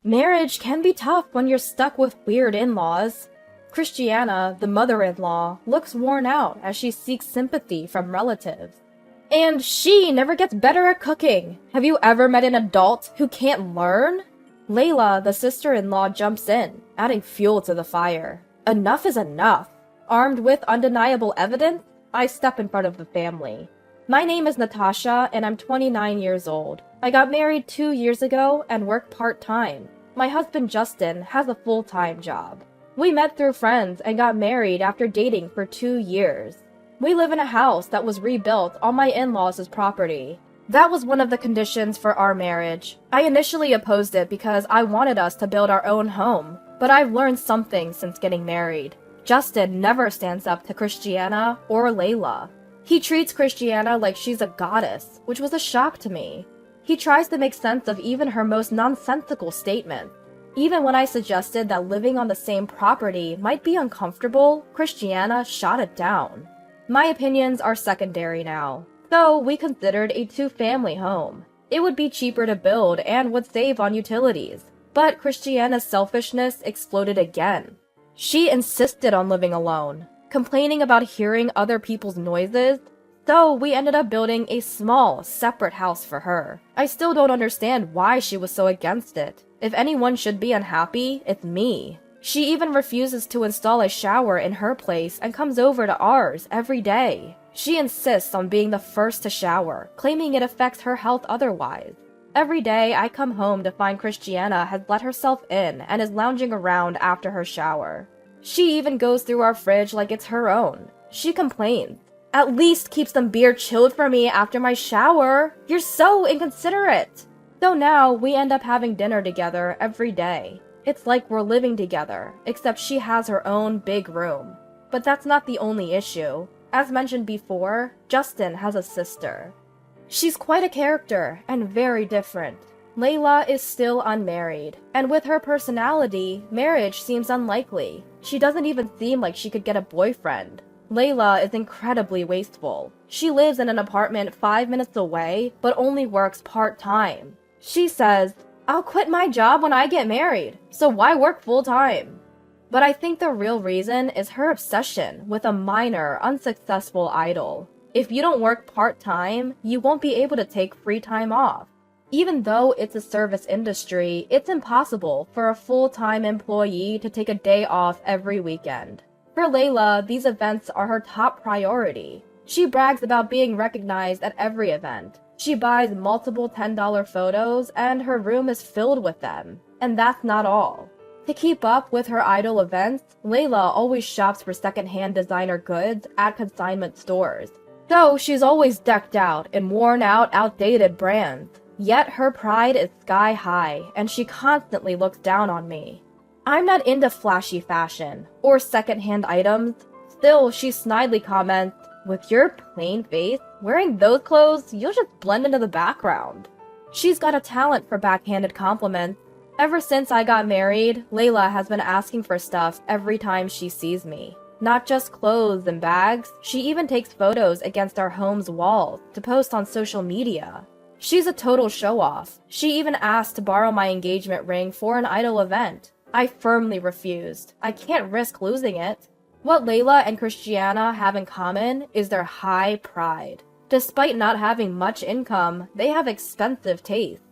Marriage can be tough when you're stuck with weird in-laws. Christiana, the mother-in-law, looks worn out as she seeks sympathy from relatives. And she never gets better at cooking. Have you ever met an adult who can't learn? Layla, the sister-in-law, jumps in, adding fuel to the fire. Enough is enough. Armed with undeniable evidence, I step in front of the family. My name is Natasha, and I'm 29 years old. I got married 2 years ago and work part-time. My husband Justin has a full-time job. We met through friends and got married after dating for 2 years. We live in a house that was rebuilt on my in-laws' property. That was one of the conditions for our marriage. I initially opposed it because I wanted us to build our own home, but I've learned something since getting married. Justin never stands up to Christiana or Layla. He treats Christiana like she's a goddess, which was a shock to me. He tries to make sense of even her most nonsensical statements. Even when I suggested that living on the same property might be uncomfortable, Christiana shot it down. My opinions are secondary now, so we considered a two-family home. It would be cheaper to build and would save on utilities, but Christiana's selfishness exploded again. She insisted on living alone, complaining about hearing other people's noises, so we ended up building a small, separate house for her. I still don't understand why she was so against it. If anyone should be unhappy, it's me. She even refuses to install a shower in her place and comes over to ours every day. She insists on being the first to shower, claiming it affects her health otherwise. Every day I come home to find Christiana has let herself in and is lounging around after her shower. She even goes through our fridge like it's her own. She complains. At least keep some beer chilled for me after my shower. You're so inconsiderate. So now we end up having dinner together every day. It's like we're living together, except she has her own big room. But that's not the only issue. As mentioned before, Justin has a sister. She's quite a character and very different. Layla is still unmarried, and with her personality, marriage seems unlikely. She doesn't even seem like she could get a boyfriend. Layla is incredibly wasteful. She lives in an apartment 5 minutes away, but only works part-time. She says, "I'll quit my job when I get married, so why work full-time?" But I think the real reason is her obsession with a minor, unsuccessful idol. If you don't work part-time, you won't be able to take free time off. Even though it's a service industry, it's impossible for a full-time employee to take a day off every weekend. For Layla, these events are her top priority. She brags about being recognized at every event. She buys multiple $10 photos, and her room is filled with them. And that's not all. To keep up with her idol events, Layla always shops for secondhand designer goods at consignment stores. So she's always decked out in worn-out, outdated brands. Yet her pride is sky high, and she constantly looks down on me. I'm not into flashy fashion or secondhand items. Still, she snidely comments, "With your plain face, wearing those clothes, you'll just blend into the background." She's got a talent for backhanded compliments. Ever since I got married, Layla has been asking for stuff every time she sees me. Not just clothes and bags, she even takes photos against our home's walls to post on social media. She's a total show-off. She even asked to borrow my engagement ring for an idol event. I firmly refused. I can't risk losing it. What Layla and Christiana have in common is their high pride. Despite not having much income, they have expensive taste.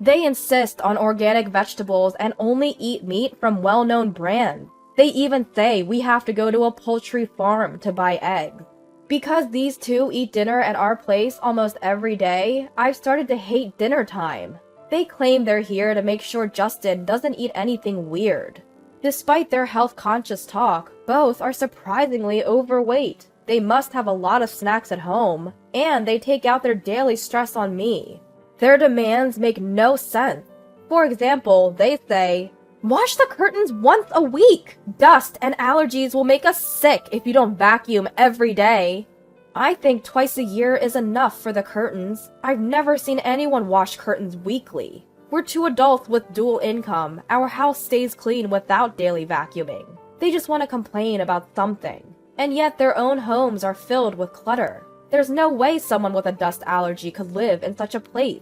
They insist on organic vegetables and only eat meat from well-known brands. They even say we have to go to a poultry farm to buy eggs. Because these two eat dinner at our place almost every day, I've started to hate dinner time. They claim they're here to make sure Justin doesn't eat anything weird. Despite their health-conscious talk, both are surprisingly overweight. They must have a lot of snacks at home, and they take out their daily stress on me. Their demands make no sense. For example, they say, "Wash the curtains once a week! Dust and allergies will make us sick if you don't vacuum every day." I think twice a year is enough for the curtains. I've never seen anyone wash curtains weekly. We're two adults with dual income. Our house stays clean without daily vacuuming. They just want to complain about something. And yet their own homes are filled with clutter. There's no way someone with a dust allergy could live in such a place.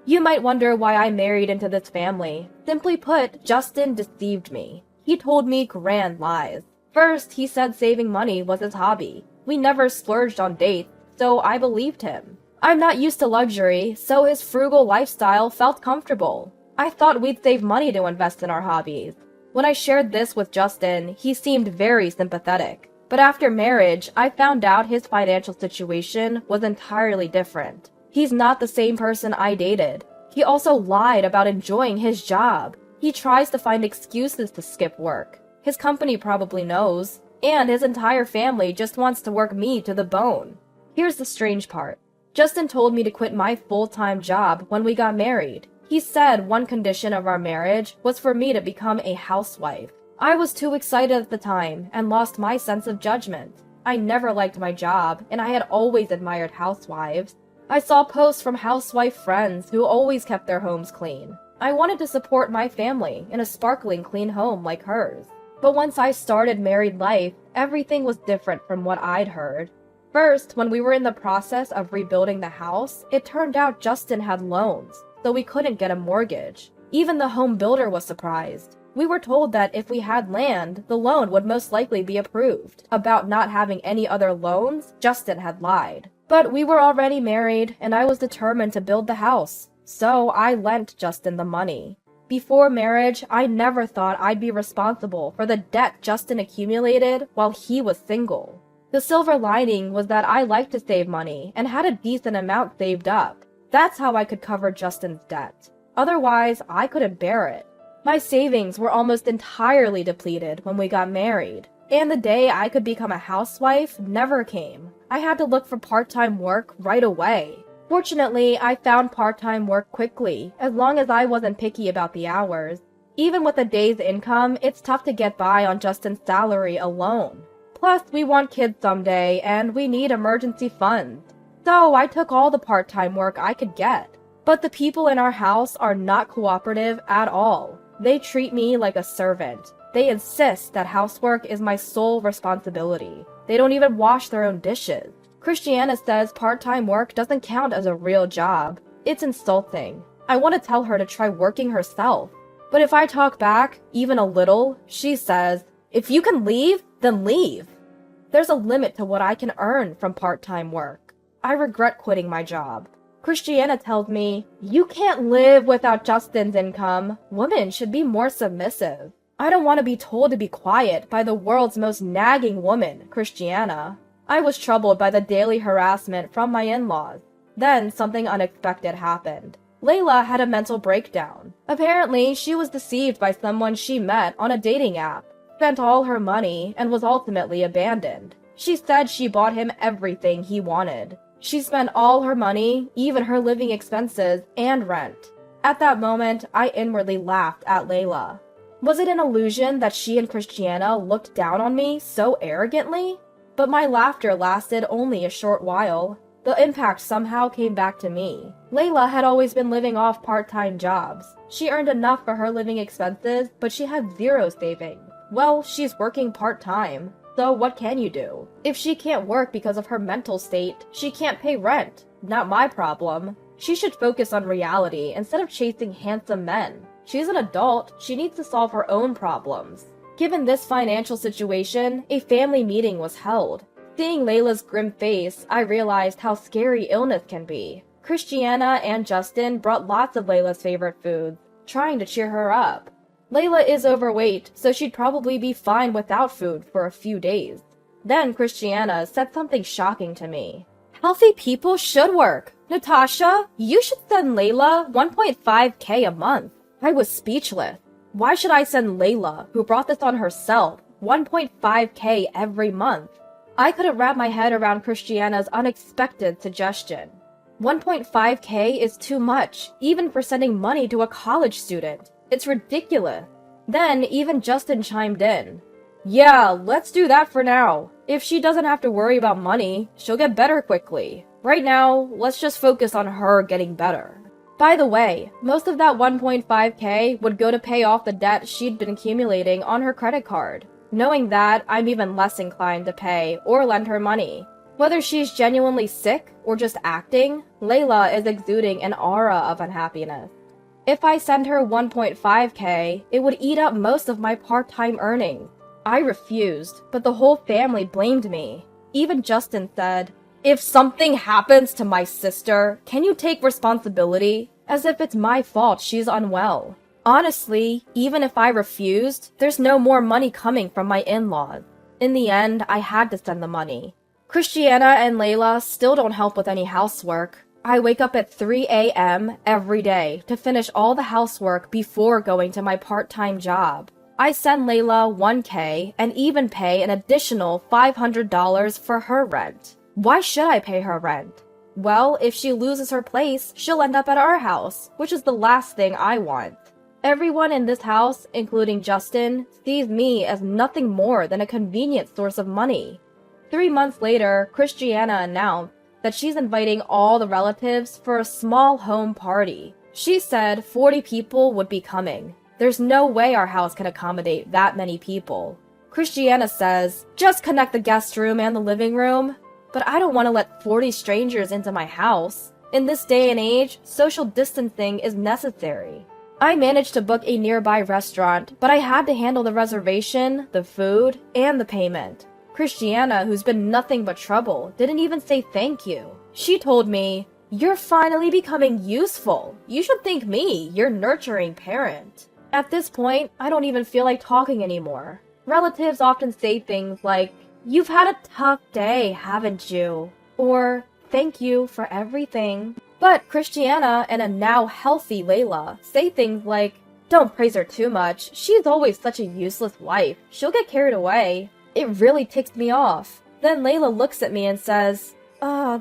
You might wonder why I married into this family. Simply put, Justin deceived me. He told me grand lies. First, he said saving money was his hobby. We never splurged on dates, so I believed him. I'm not used to luxury, so his frugal lifestyle felt comfortable. I thought we'd save money to invest in our hobbies. When I shared this with Justin, he seemed very sympathetic. But after marriage, I found out his financial situation was entirely different. He's not the same person I dated. He also lied about enjoying his job. He tries to find excuses to skip work. His company probably knows. And his entire family just wants to work me to the bone. Here's the strange part. Justin told me to quit my full-time job when we got married. He said one condition of our marriage was for me to become a housewife. I was too excited at the time and lost my sense of judgment. I never liked my job, and I had always admired housewives. I saw posts from housewife friends who always kept their homes clean. I wanted to support my family in a sparkling clean home like hers. But once I started married life, everything was different from what I'd heard. First, when we were in the process of rebuilding the house, it turned out Justin had loans, so we couldn't get a mortgage. Even the home builder was surprised. We were told that if we had land, the loan would most likely be approved. About not having any other loans, Justin had lied. But we were already married, and I was determined to build the house, so I lent Justin the money. Before marriage, I never thought I'd be responsible for the debt Justin accumulated while he was single. The silver lining was that I liked to save money and had a decent amount saved up. That's how I could cover Justin's debt. Otherwise, I couldn't bear it. My savings were almost entirely depleted when we got married, and the day I could become a housewife never came. I had to look for part-time work right away. Fortunately, I found part-time work quickly, as long as I wasn't picky about the hours. Even with a day's income, it's tough to get by on Justin's salary alone. Plus, we want kids someday, and we need emergency funds. So I took all the part-time work I could get. But the people in our house are not cooperative at all. They treat me like a servant. They insist that housework is my sole responsibility. They don't even wash their own dishes. Christiana says part-time work doesn't count as a real job. It's insulting. I want to tell her to try working herself. But if I talk back, even a little, she says, "If you can leave, then leave." There's a limit to what I can earn from part-time work. I regret quitting my job. Christiana tells me, "You can't live without Justin's income. Women should be more submissive." I don't want to be told to be quiet by the world's most nagging woman, Christiana. I was troubled by the daily harassment from my in-laws. Then something unexpected happened. Layla had a mental breakdown. Apparently, she was deceived by someone she met on a dating app, spent all her money, and was ultimately abandoned. She said she bought him everything he wanted. She spent all her money, even her living expenses, and rent. At that moment, I inwardly laughed at Layla. Was it an illusion that she and Christiana looked down on me so arrogantly? But my laughter lasted only a short while. The impact somehow came back to me. Layla had always been living off part-time jobs. She earned enough for her living expenses, but she had zero savings. Well, she's working part-time, so what can you do? If she can't work because of her mental state, she can't pay rent. Not my problem. She should focus on reality instead of chasing handsome men. She's an adult, she needs to solve her own problems. Given this financial situation, a family meeting was held. Seeing Layla's grim face, I realized how scary illness can be. Christiana and Justin brought lots of Layla's favorite foods, trying to cheer her up. Layla is overweight, so she'd probably be fine without food for a few days. Then Christiana said something shocking to me. "Healthy people should work. Natasha, you should send Layla 1.5K a month." I was speechless. Why should I send Layla, who brought this on herself, 1.5K every month? I couldn't wrap my head around Christiana's unexpected suggestion. 1.5K is too much, even for sending money to a college student. It's ridiculous. Then even Justin chimed in. "Yeah, let's do that for now. If she doesn't have to worry about money, she'll get better quickly. Right now, let's just focus on her getting better." By the way, most of that 1.5K would go to pay off the debt she'd been accumulating on her credit card. Knowing that, I'm even less inclined to pay or lend her money. Whether she's genuinely sick or just acting, Layla is exuding an aura of unhappiness. If I send her 1.5K, it would eat up most of my part-time earnings. I refused, but the whole family blamed me. Even Justin said, "If something happens to my sister, can you take responsibility?" As if it's my fault she's unwell. Honestly, even if I refused, there's no more money coming from my in-laws. In the end, I had to send the money. Christiana and Layla still don't help with any housework. I wake up at 3 a.m. every day to finish all the housework before going to my part-time job. I send Layla 1K and even pay an additional $500 for her rent. Why should I pay her rent? Well, if she loses her place, she'll end up at our house, which is the last thing I want. Everyone in this house, including Justin, sees me as nothing more than a convenient source of money. 3 months later, Christiana announced that she's inviting all the relatives for a small home party. She said 40 people would be coming. There's no way our house can accommodate that many people. Christiana says, "Just connect the guest room and the living room." But I don't want to let 40 strangers into my house. In this day and age, social distancing is necessary. I managed to book a nearby restaurant, but I had to handle the reservation, the food, and the payment. Christiana, who's been nothing but trouble, didn't even say thank you. She told me, "You're finally becoming useful. You should thank me, your nurturing parent." At this point, I don't even feel like talking anymore. Relatives often say things like, "You've had a tough day, haven't you?" Or, "Thank you for everything." But Christiana and a now healthy Layla say things like, "Don't praise her too much. She's always such a useless wife. She'll get carried away." It really ticks me off. Then Layla looks at me and says,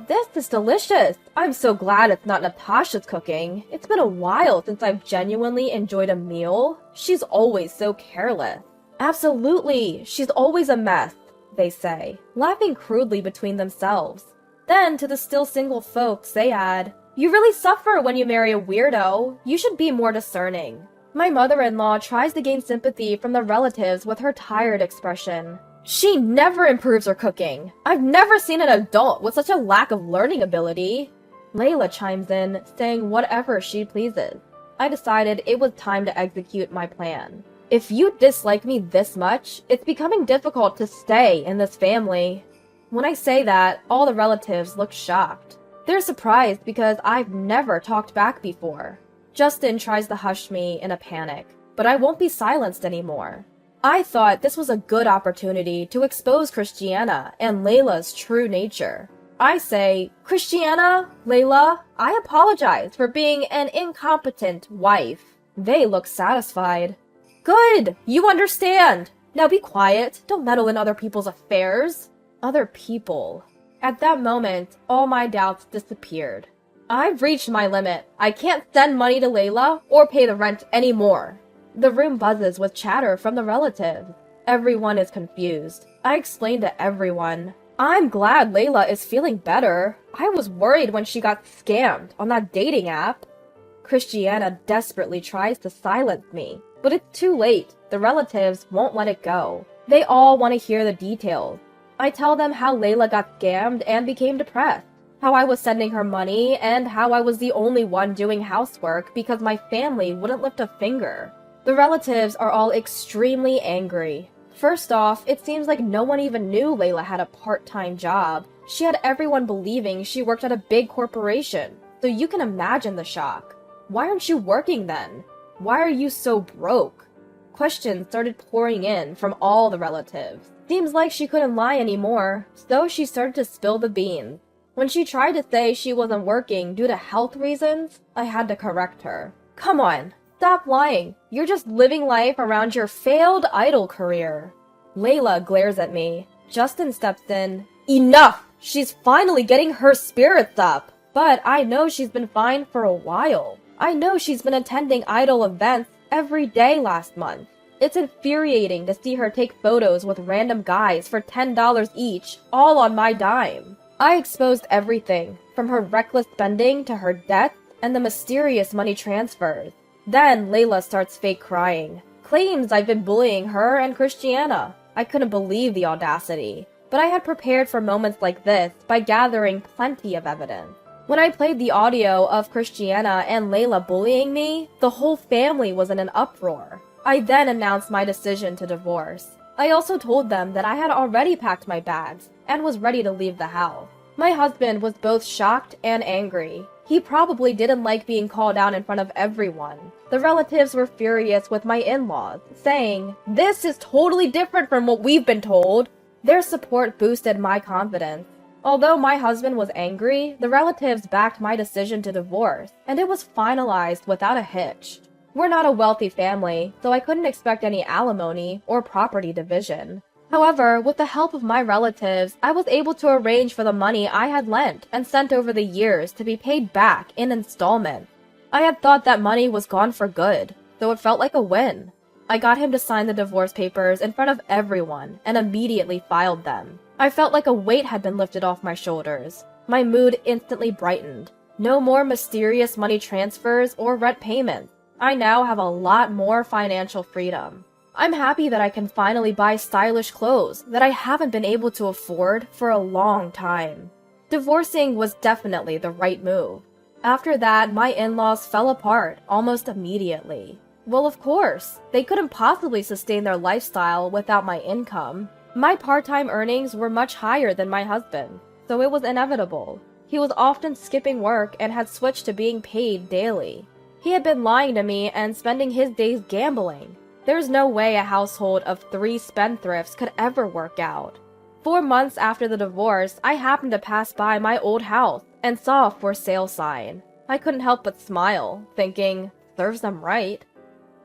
"This is delicious. I'm so glad it's not Natasha's cooking. It's been a while since I've genuinely enjoyed a meal. She's always so careless." "Absolutely. She's always a mess," they say, laughing crudely between themselves. Then to the still single folks, they add, "You really suffer when you marry a weirdo. You should be more discerning." My mother-in-law tries to gain sympathy from the relatives with her tired expression. "She never improves her cooking. I've never seen an adult with such a lack of learning ability." Layla chimes in, saying whatever she pleases. I decided it was time to execute my plan. If you dislike me this much, it's becoming difficult to stay in this family. When I say that, all the relatives look shocked. They're surprised because I've never talked back before. Justin tries to hush me in a panic, but I won't be silenced anymore. I thought this was a good opportunity to expose Christiana and Layla's true nature. I say, "Christiana, Layla, I apologize for being an incompetent wife." They look satisfied. "Good! You understand! Now be quiet. Don't meddle in other people's affairs." Other people. At that moment, all my doubts disappeared. I've reached my limit. I can't send money to Layla or pay the rent anymore. The room buzzes with chatter from the relatives. Everyone is confused. I explain to everyone. I'm glad Layla is feeling better. I was worried when she got scammed on that dating app. Christiana desperately tries to silence me, but it's too late. The relatives won't let it go. They all want to hear the details. I tell them how Layla got scammed and became depressed, how I was sending her money, and how I was the only one doing housework because my family wouldn't lift a finger. The relatives are all extremely angry. First off, it seems like no one even knew Layla had a part-time job. She had everyone believing she worked at a big corporation, so you can imagine the shock. Why aren't you working then? Why are you so broke? Questions started pouring in from all the relatives. Seems like she couldn't lie anymore, so she started to spill the beans. When she tried to say she wasn't working due to health reasons, I had to correct her. Come on, stop lying. You're just living life around your failed idol career. Layla glares at me. Justin steps in. Enough! She's finally getting her spirits up. But I know she's been fine for a while. I know she's been attending idol events every day last month. It's infuriating to see her take photos with random guys for $10 each, all on my dime. I exposed everything, from her reckless spending to her death and the mysterious money transfers. Then Layla starts fake crying, claims I've been bullying her and Christiana. I couldn't believe the audacity. but I had prepared for moments like this by gathering plenty of evidence. When I played the audio of Christiana and Layla bullying me, the whole family was in an uproar. I then announced my decision to divorce. I also told them that I had already packed my bags and was ready to leave the house. My husband was both shocked and angry. He probably didn't like being called out in front of everyone. The relatives were furious with my in-laws, saying, "This is totally different from what we've been told." Their support boosted my confidence. Although my husband was angry, the relatives backed my decision to divorce, and it was finalized without a hitch. We're not a wealthy family, so I couldn't expect any alimony or property division. However, with the help of my relatives, I was able to arrange for the money I had lent and sent over the years to be paid back in installments. I had thought that money was gone for good, so it felt like a win. I got him to sign the divorce papers in front of everyone and immediately filed them. I felt like a weight had been lifted off my shoulders. My mood instantly brightened. No more mysterious money transfers or rent payments. I now have a lot more financial freedom. I'm happy that I can finally buy stylish clothes that I haven't been able to afford for a long time. Divorcing was definitely the right move. After that, my in-laws fell apart almost immediately. Well, of course, they couldn't possibly sustain their lifestyle without my income. My part-time earnings were much higher than my husband, so it was inevitable. He was often skipping work and had switched to being paid daily. He had been lying to me and spending his days gambling. There's no way a household of 3 spendthrifts could ever work out. 4 months after the divorce, I happened to pass by my old house and saw a for sale sign. I couldn't help but smile, thinking, serves them right.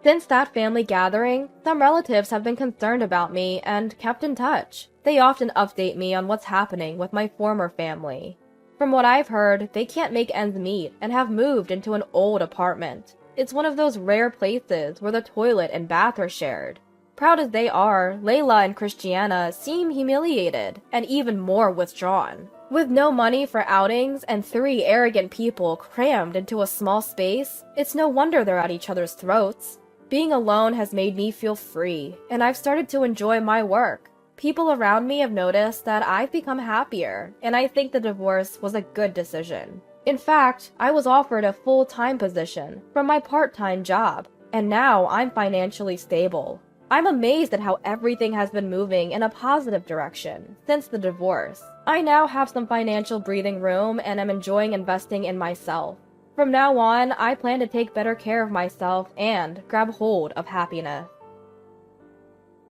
Since that family gathering, some relatives have been concerned about me and kept in touch. They often update me on what's happening with my former family. From what I've heard, they can't make ends meet and have moved into an old apartment. It's one of those rare places where the toilet and bath are shared. Proud as they are, Layla and Christiana seem humiliated and even more withdrawn. With no money for outings and 3 arrogant people crammed into a small space, it's no wonder they're at each other's throats. Being alone has made me feel free, and I've started to enjoy my work. People around me have noticed that I've become happier, and I think the divorce was a good decision. In fact, I was offered a full-time position from my part-time job, and now I'm financially stable. I'm amazed at how everything has been moving in a positive direction since the divorce. I now have some financial breathing room and am enjoying investing in myself. From now on, I plan to take better care of myself and grab hold of happiness.